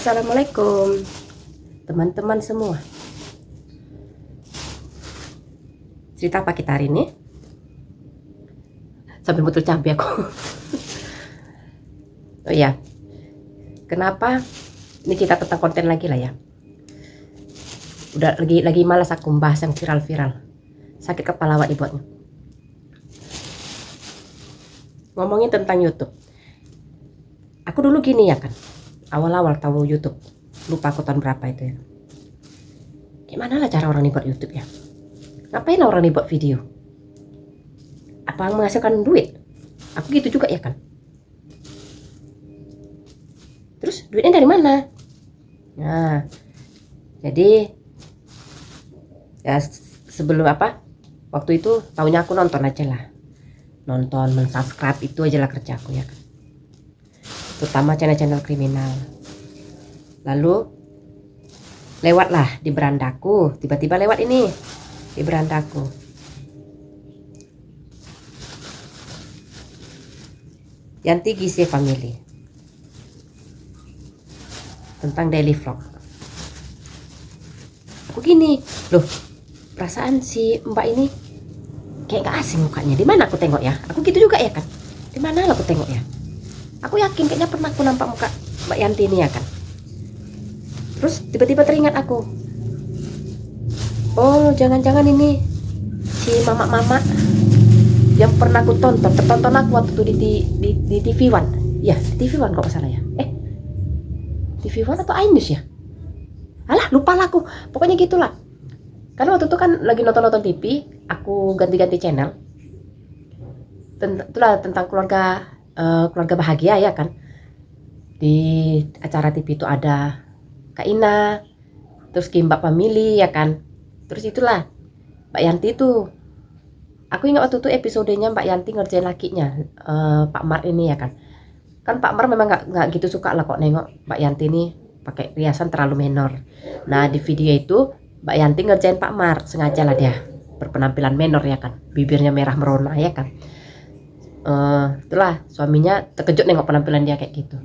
Assalamualaikum teman-teman semua. Cerita apa kita hari ini? Sambil butuh cabai aku. Oh iya, kenapa ini kita tentang konten lagi lah ya. Udah lagi malas aku membahas yang viral-viral. Sakit kepala awak dibuatnya. Ngomongin tentang YouTube. Aku dulu gini ya kan, awal-awal tahu YouTube, lupa aku tahun berapa itu ya. Gimana lah cara orang ini buat YouTube ya? Ngapain orang ini buat video? Apa menghasilkan duit? Aku gitu juga ya kan. Terus duitnya dari mana? Nah, jadi ya sebelum waktu itu tahunya aku nonton aja lah, nonton, mensubscribe, itu aja lah kerjaku ya kan, terutama channel-channel kriminal. Lalu lewatlah di berandaku, tiba-tiba lewat ini di berandaku, Yanti Gise Family, tentang daily vlog. Aku gini, loh, perasaan si mbak ini kayak gak asing mukanya. Di mana aku tengok ya? Aku gitu juga ya kan. Di mana aku tengok ya? Aku yakin kayaknya pernah aku nampak muka mbak Yanti ini ya kan. Terus tiba-tiba teringat aku, oh jangan-jangan ini si mama-mama yang pernah aku tertonton aku waktu itu di TV One. Ya, TV One kok salah ya. TV One atau iNews ya? Alah, lupa lah aku. Pokoknya gitulah. Karena waktu itu kan lagi nonton TV, aku ganti-ganti channel. Itulah tentang keluarga bahagia ya kan. Di acara TV itu ada Kak Ina, terus Kimbap Family ya kan. Terus itulah Mbak Yanti itu. Aku ingat waktu itu episodenya Mbak Yanti ngerjain lakinya, Pak Mar ini ya kan. Kan Pak Mar memang nggak gitu suka lah kok nengok Mbak Yanti ini pakai riasan terlalu menor. Nah di video itu Mbak Yanti ngerjain Pak Mar, sengaja lah dia berpenampilan menor ya kan, bibirnya merah merona ya kan. Itulah suaminya terkejut nengok penampilan dia kayak gitu.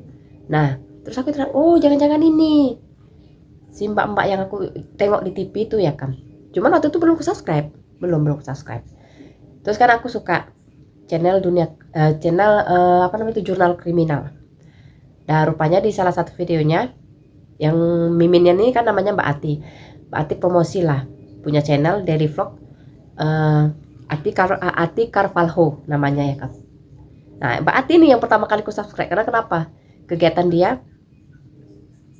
Nah terus aku bilang, oh jangan-jangan ini si mbak-mbak yang aku tengok di TV itu ya kan. Cuman waktu itu belum subscribe. Terus kan aku suka channel jurnal kriminal. Nah rupanya di salah satu videonya yang miminnya ini kan namanya Mbak Ati promosi lah, punya channel daily vlog, Ati Carvalho namanya ya kan. Nah Mbak Ati ini yang pertama kali aku subscribe, karena kenapa? Kegiatan dia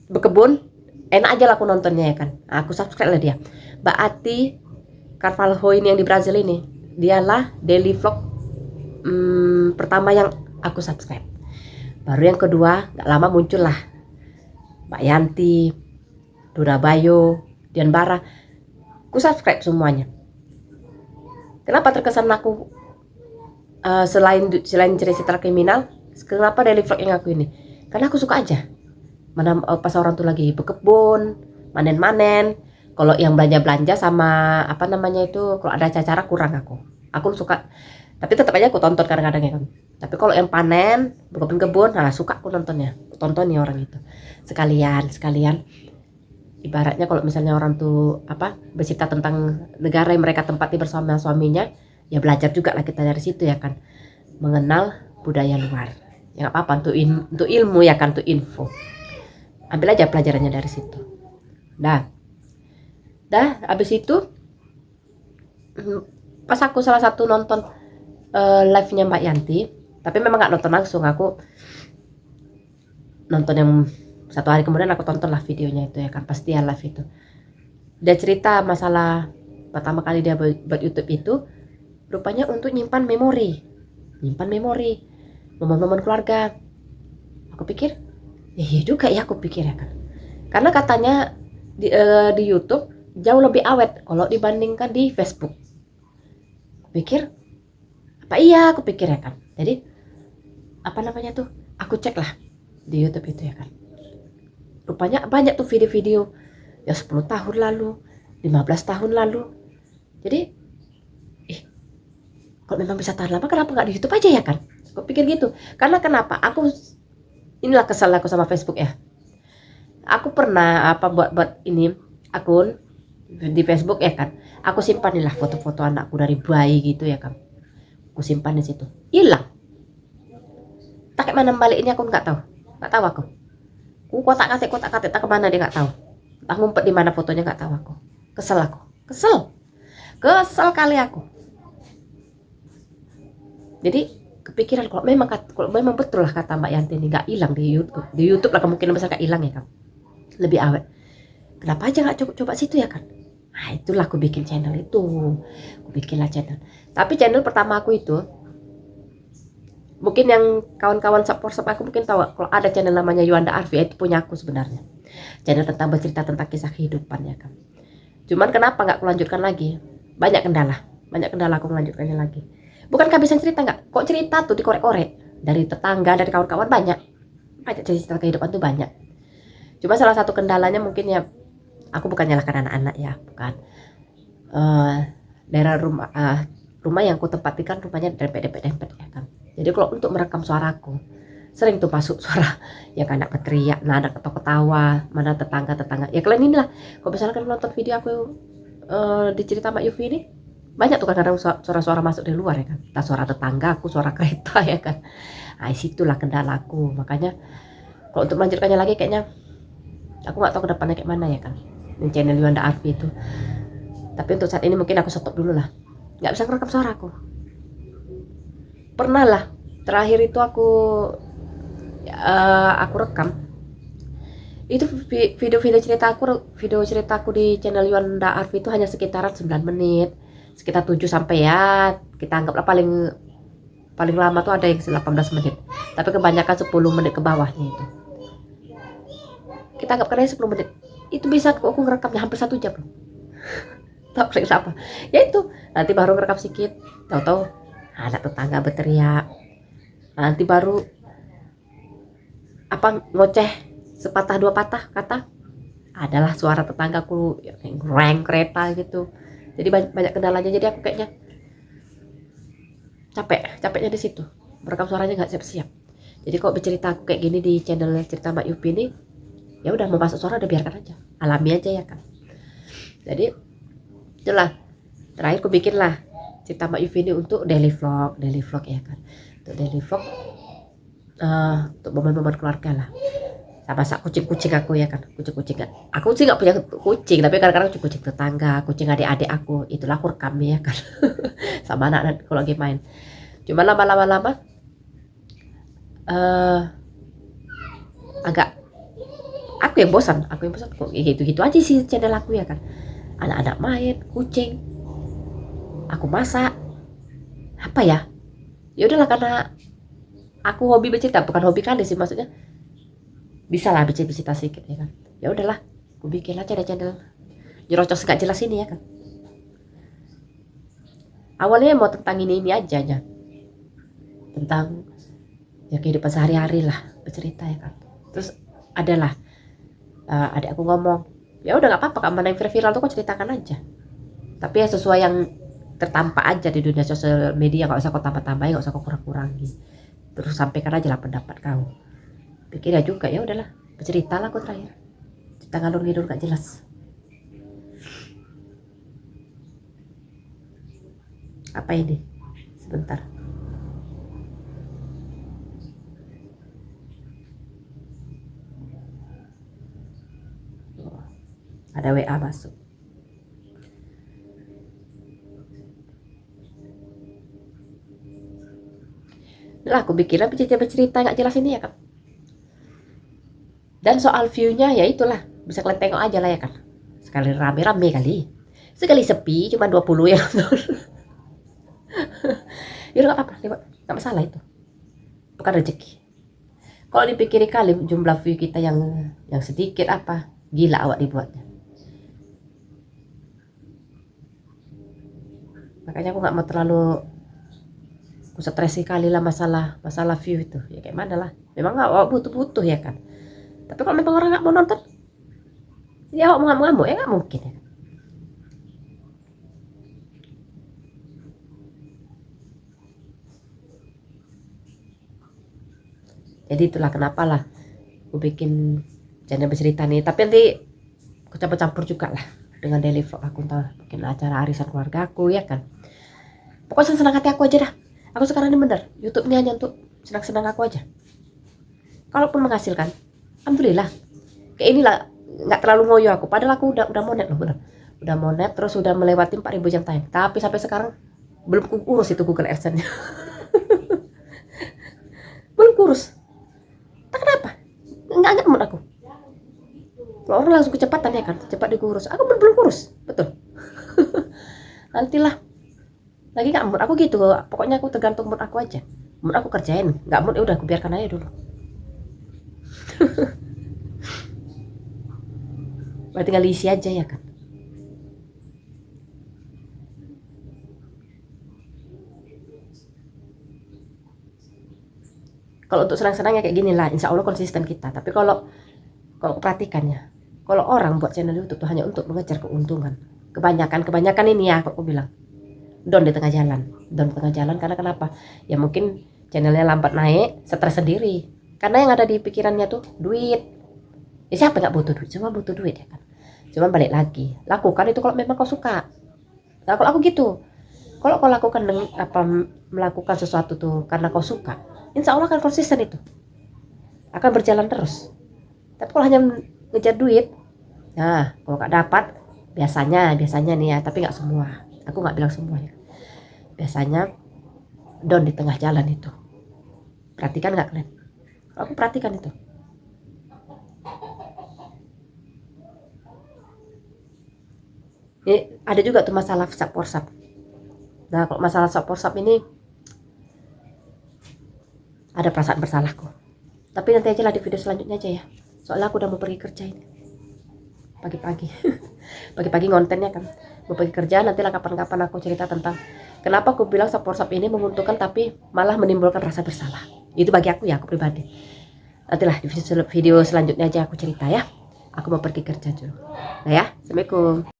berkebun, enak aja lah aku nontonnya ya kan. Nah, aku subscribe lah dia, Mbak Ati Carvalho ini yang di Brazil ini. Dialah daily vlog pertama yang aku subscribe. Baru yang kedua gak lama muncul lah Mbak Yanti, Dora Bayo, Dian Bara. Aku subscribe semuanya. Kenapa terkesan aku selain cerita kriminal, kenapa daily vlog yang aku ini? Karena aku suka aja. Mana pas orang tuh lagi berkebun, manen-manen. Kalau yang belanja-belanja sama kalau ada acara kurang aku suka. Tapi tetap aja aku tonton kadang-kadang ya kan. Tapi kalau yang panen, berkebun-kebun, nah suka aku nontonnya. Aku tonton nih orang itu. Sekalian ibaratnya kalau misalnya orang tuh bercerita tentang negara yang mereka tempati bersama suaminya, ya belajar juga lah kita dari situ ya kan. Mengenal budaya luar. Ya nggak apa-apa untuk ilmu ya kan, untuk info. Ambil aja pelajarannya dari situ. Dah abis itu pas aku salah satu nonton live-nya Mbak Yanti, tapi memang nggak nonton langsung, aku nonton yang satu hari kemudian aku tonton lah videonya itu ya kan, pas dia live itu dia cerita masalah pertama kali dia buat YouTube itu rupanya untuk nyimpan memori momen-momen keluarga. Aku pikir iya juga ya, aku pikir ya kan, karena katanya di YouTube jauh lebih awet kalau dibandingkan di Facebook. Aku pikir ya kan. Jadi aku cek lah di YouTube itu ya kan. Rupanya banyak tuh video-video ya 10 tahun lalu, 15 tahun lalu. Jadi kalau memang bisa tahan lama, kenapa nggak di YouTube aja ya kan? Aku pikir gitu. Karena kenapa? Inilah kesal aku sama Facebook ya. Aku pernah buat ini akun di Facebook ya kan. Aku simpan lah foto-foto anakku dari bayi gitu ya kan. Aku simpan di situ. Hilang. Tak kayak mana baliknya aku nggak tahu. Nggak tahu aku. Aku kotak katik tak kemana dia nggak tahu. Tak ngumpet di mana fotonya nggak tahu aku. Kesel aku. Kesel kali aku. Jadi kepikiran kalau memang betul lah kata Mbak Yanti ini nggak hilang di YouTube. Di YouTube lah kemungkinan besar nggak hilang ya kan. Lebih awet. Kenapa aja nggak coba situ ya kan? Nah itulah aku bikin channel itu. Aku bikinlah channel. Tapi channel pertama aku itu, mungkin yang kawan-kawan support aku mungkin tahu kalau ada channel namanya Yuanda Arfi, itu punya aku sebenarnya. Channel tentang bercerita tentang kisah kehidupan ya kan. Cuman kenapa nggak aku lanjutkan lagi? Banyak kendala aku melanjutkannya lagi. Bukan kehabisan cerita nggak? Kok cerita tuh dikorek-korek dari tetangga, dari kawan-kawan banyak cerita kehidupan tuh banyak. Cuma salah satu kendalanya mungkin ya, aku bukan nyalahkan anak-anak ya, bukan. Daerah rumah yang aku tempati kan rumahnya dempet ya kan. Jadi kalau untuk merekam suaraku sering tuh masuk suara ya kan, anak berteriak, anak ketawa, mana tetangga ya kalian inilah. Kalau misalnya kalian nonton video aku di cerita Mak Yufi ini, banyak tuh kadang suara-suara masuk dari luar ya kan, entah suara tetangga aku, suara kereta ya kan. Nah situlah kendalaku. Makanya kalau untuk melanjutkannya lagi kayaknya aku nggak tahu ke depannya kayak mana ya kan, di channel Yuanda Arfi itu. Tapi untuk saat ini mungkin aku stop dulu lah, nggak bisa merekam suaraku. Pernah lah terakhir itu aku rekam itu video ceritaku di channel Yuanda Arfi itu hanya sekitaran 9 menit, sekitar 7 sampai ya kita anggaplah paling lama tuh ada yang 18 menit, tapi kebanyakan 10 menit ke bawahnya itu. Kita anggap karena 10 menit itu bisa aku ngerekamnya hampir 1 jam loh. Tahu kenapa? Ya itu, nanti baru ngerekam sedikit, tahu-tahu anak tetangga berteriak, nanti baru ngoceh sepatah dua patah kata, adalah suara tetanggaku yang reng kereta gitu. Jadi banyak kendalanya. Jadi aku kayaknya capeknya di situ, merekam suaranya nggak siap-siap. Jadi kok bercerita aku kayak gini di channel cerita Mak Yupi ini, ya udah mau masuk suara udah biarkan aja, alami aja ya kan. Jadi itulah terakhir aku bikin lah cerita Mak Yufi ini untuk daily vlog ya kan, untuk daily vlog, untuk momen-momen keluarga lah, sama kucing-kucing aku ya kan. Kucing aku sih nggak punya kucing, tapi kadang-kadang kucing tetangga, kucing adik-adik aku, itulah aku rekam ya kan. Sama anak kalau lagi main. Cuma lama agak aku yang bosan kok gitu-gitu aja sih channel aku ya kan. Anak-anak main, kucing, aku masak, apa ya udahlah, karena aku hobi bercerita, bukan hobi kali sih, maksudnya bisa lah bercerita sedikit ya kan. Ya udahlah, aku bikin lah channel nyerocos gak jelas ini ya kan. Awalnya mau tentang ini aja tentang ya kehidupan sehari-hari lah, bercerita ya kan. Terus adalah adik aku ngomong, ya udah nggak apa-apa, mana yang viral tuh kok ceritakan aja, tapi ya sesuai yang tertampak aja di dunia sosial media, nggak usah kau tambah-tambahin, nggak usah kau kurang-kurangi, terus sampaikan aja lah pendapat kau. Pikir ya juga, ya udahlah bercerita lah aku terakhir, cerita ngalur ngidul gak jelas. Apa ini? Sebentar. Ada WA masuk. Lah aku bikinlah bercerita gak jelas ini ya kan. Dan soal view-nya ya itulah, bisa kalian tengok aja lah ya kan. Sekali rame-rame kali, sekali sepi cuma 20 ya nonton. Ya udah gak apa-apa, gak masalah itu, bukan rezeki. Kalau dipikirin kali jumlah view kita yang sedikit, apa gila awak dibuatnya. Makanya aku nggak mau terlalu aku stres kali lah masalah view itu, ya kayak mana lah, memang awak butuh ya kan. Tapi kalau memang orang nggak mau nonton, ya awak mau ngamuk ya nggak mungkin ya. Jadi itulah kenapa lah aku bikin channel bercerita nih, tapi nanti aku campur-campur juga lah dengan daily vlog aku, entah mungkin acara arisan keluarga aku ya kan. Pokoknya senang hati aku aja dah. Aku sekarang ini bener YouTube ini hanya untuk senang-senang aku aja. Kalaupun menghasilkan, alhamdulillah. Kayak inilah, nggak terlalu ngoyo aku. Padahal aku udah monet loh, bener. Udah monet, terus udah melewati 4.000 jam tayang. Tapi sampai sekarang belum kurus itu Google AdSense-nya. Belum kurus. Tak kenapa? Nggak mood aku. Kalau orang langsung kecepatan ya kan, cepat dikurus. Aku belum kurus, betul. Nantilah. Lagi nggak mood aku gitu. Pokoknya aku tergantung mood aku aja. Mood aku kerjain, nggak mood ya udah aku biarkan aja dulu. Berarti tinggal isi aja ya kan. Kalau untuk senang-senangnya kayak gini lah, insya Allah konsisten kita. Tapi kalau perhatikannya, kalau orang buat channel YouTube tuh hanya untuk mengejar keuntungan. Kebanyakan ini ya, aku bilang down di tengah jalan. Karena kenapa? Ya mungkin channelnya lambat naik, stres sendiri. Karena yang ada di pikirannya tuh duit. Ya siapa nggak butuh duit? Semua butuh duit ya kan. Cuma balik lagi, lakukan itu kalau memang kau suka. Nah kalau aku gitu, kalau kau lakukan melakukan sesuatu tuh karena kau suka, insya Allah akan konsisten itu, akan berjalan terus. Tapi kalau hanya ngejar duit, nah kalau nggak dapat, biasanya nih ya, tapi nggak semua. Aku nggak bilang semua ya. Biasanya down di tengah jalan itu. Perhatikan nggak kalian? Aku perhatikan itu. Ini ada juga tuh masalah WhatsApp. Nah kalau masalah WhatsApp ini ada perasaan bersalahku. Tapi nanti aja lah di video selanjutnya aja ya. Soalnya aku udah mau pergi kerja ini. Pagi-pagi. Pagi-pagi ngontennya kan. Mau pergi kerja, nanti lah kapan-kapan aku cerita tentang kenapa aku bilang WhatsApp ini menguntungkan tapi malah menimbulkan rasa bersalah. Itu bagi aku ya, aku pribadi. Nantilah di video selanjutnya aja aku cerita ya. Aku mau pergi kerja dulu. Nah ya, Assalamualaikum.